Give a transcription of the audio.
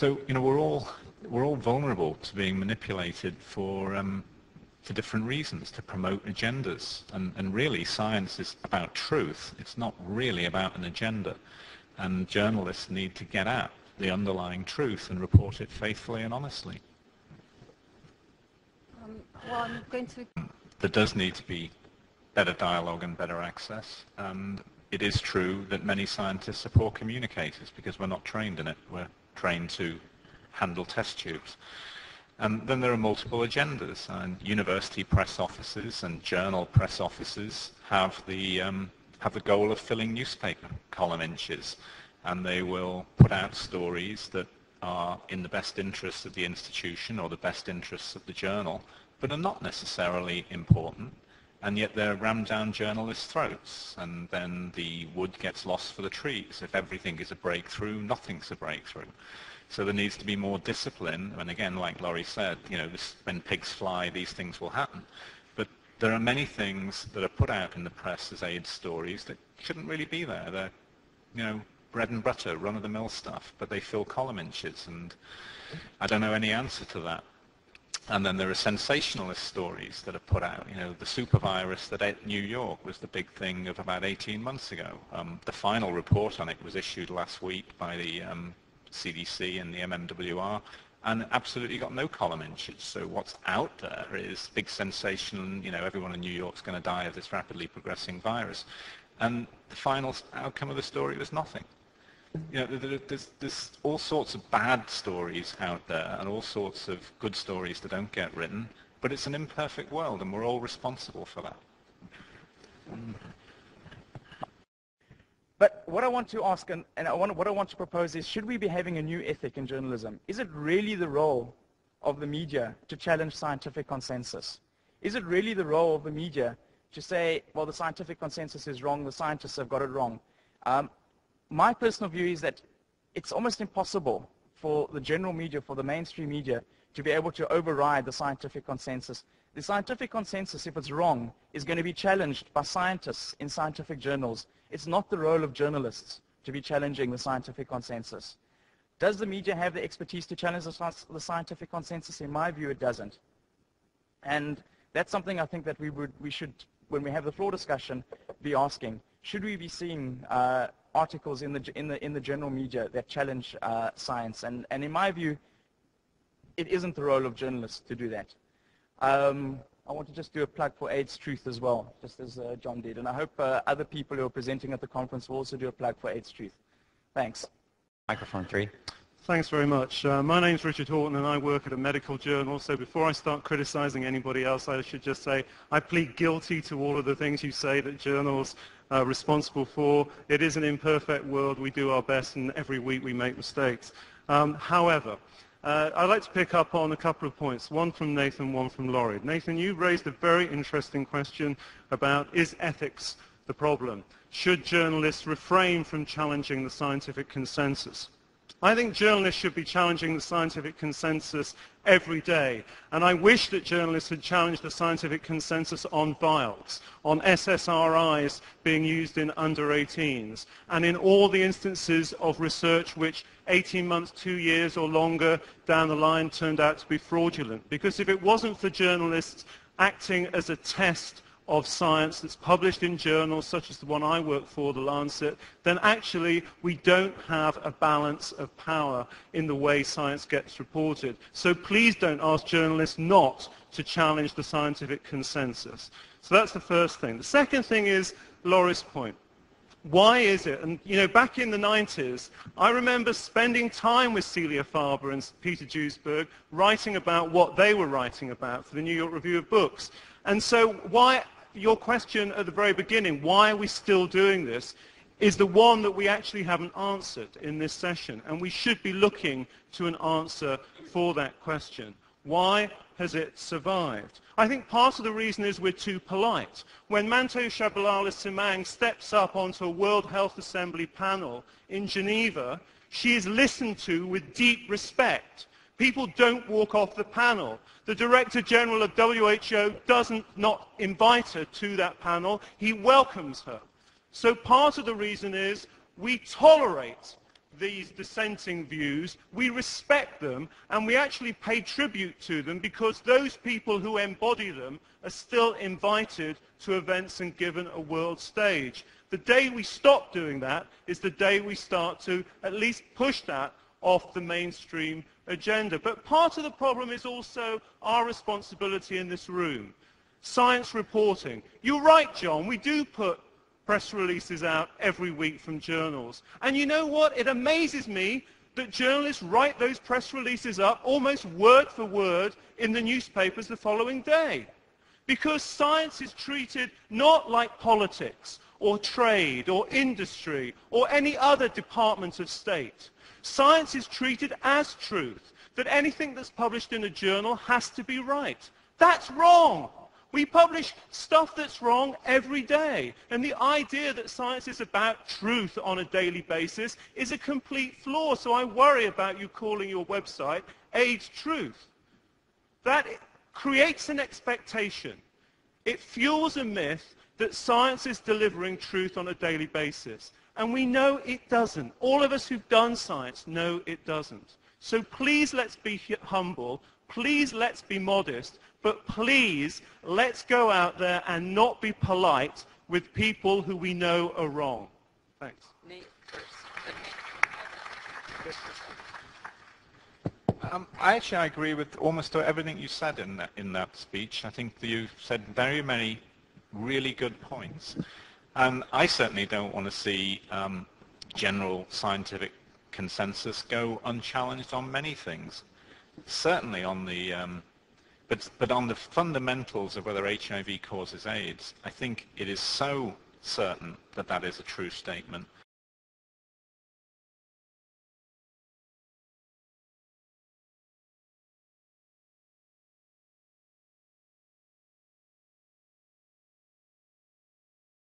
So, you know, we're all vulnerable to being manipulated for different reasons, to promote agendas. And really, science is about truth. It's not really about an agenda. And journalists need to get at the underlying truth and report it faithfully and honestly. Well, I'm going to... There does need to be better dialogue and better access. And it is true that many scientists are poor communicators because we're not trained in it. We're trained to handle test tubes. And then there are multiple agendas, and university press offices and journal press offices have the goal of filling newspaper column inches, and they will put out stories that are in the best interests of the institution or the best interests of the journal, but are not necessarily important, and yet they're rammed down journalists' throats, and then the wood gets lost for the trees. If everything is a breakthrough, nothing's a breakthrough. So there needs to be more discipline, and again, like Laurie said, you know, when pigs fly, these things will happen. But there are many things that are put out in the press as AIDS stories that shouldn't really be there. They're, you know, bread and butter, run-of-the-mill stuff, but they fill column inches, and I don't know any answer to that. And then there are sensationalist stories that are put out. You know, the supervirus that ate New York was the big thing of about 18 months ago. The final report on it was issued last week by the CDC and the MMWR, and absolutely got no column inches. So what's out there is big sensation, you know, everyone in New York's going to die of this rapidly progressing virus. And the final outcome of the story was nothing. You know, there's all sorts of bad stories out there and all sorts of good stories that don't get written, but it's an imperfect world and we're all responsible for that. But what I want to ask, and what I want to propose is, should we be having a new ethic in journalism? Is it really the role of the media to challenge scientific consensus? Is it really the role of the media to say, well, the scientific consensus is wrong, the scientists have got it wrong? My personal view is that it's almost impossible for the general media, for the mainstream media, to be able to override the scientific consensus. The scientific consensus, if it's wrong, is going to be challenged by scientists in scientific journals. It's not the role of journalists to be challenging the scientific consensus. Does the media have the expertise to challenge the scientific consensus? In my view, it doesn't. And that's something I think that we should, when we have the floor discussion, be asking. Should we be seeing articles in the general media that challenge science? And in my view, it isn't the role of journalists to do that. I want to just do a plug for AIDS Truth as well, just as John did. And I hope other people who are presenting at the conference will also do a plug for AIDS Truth. Thanks. Microphone 3. Thanks very much. My name's Richard Horton and I work at a medical journal, so before I start criticizing anybody else, I should just say I plead guilty to all of the things you say that journals are responsible for. It is an imperfect world. We do our best and every week we make mistakes. However, I'd like to pick up on a couple of points, one from Nathan, one from Laurie. Nathan, you raised a very interesting question about, is ethics the problem? Should journalists refrain from challenging the scientific consensus? I think journalists should be challenging the scientific consensus every day. And I wish that journalists had challenged the scientific consensus on vials, on SSRIs being used in under 18s, and in all the instances of research which 18 months, 2 years or longer down the line turned out to be fraudulent. Because if it wasn't for journalists acting as a test of science that's published in journals such as the one I work for, the Lancet, then actually we don't have a balance of power in the way science gets reported. So please don't ask journalists not to challenge the scientific consensus. So that's the first thing. The second thing is Laurie's point. Why is it? And, you know, back in the 90s, I remember spending time with Celia Farber and Peter Duesberg writing about what they were writing about for the New York Review of Books. And so why, your question at the very beginning, why are we still doing this, is the one that we actually haven't answered in this session. And we should be looking to an answer for that question. Why has it survived? I think part of the reason is we're too polite. When Manto Shabalala-Simang steps up onto a World Health Assembly panel in Geneva, she is listened to with deep respect. People don't walk off the panel. The Director General of WHO doesn't not invite her to that panel. He welcomes her. So part of the reason is we tolerate these dissenting views, we respect them, and we actually pay tribute to them because those people who embody them are still invited to events and given a world stage. The day we stop doing that is the day we start to at least push that off the mainstream agenda. But part of the problem is also our responsibility in this room. Science reporting. You're right, John, we do put press releases out every week from journals. And you know what? It amazes me that journalists write those press releases up almost word for word in the newspapers the following day. Because science is treated not like politics or trade or industry or any other department of state. Science is treated as truth, that anything that's published in a journal has to be right. That's wrong. We publish stuff that's wrong every day. And the idea that science is about truth on a daily basis is a complete flaw. So I worry about you calling your website AIDS Truth. That creates an expectation. It fuels a myth that science is delivering truth on a daily basis. And we know it doesn't. All of us who've done science know it doesn't. So please let's be humble. Please let's be modest. But please, let's go out there and not be polite with people who we know are wrong. Thanks. I agree with almost everything you said in that speech. I think that you said very many really good points. And I certainly don't want to see general scientific consensus go unchallenged on many things. Certainly on the but on the fundamentals of whether HIV causes AIDS, I think it is so certain that that is a true statement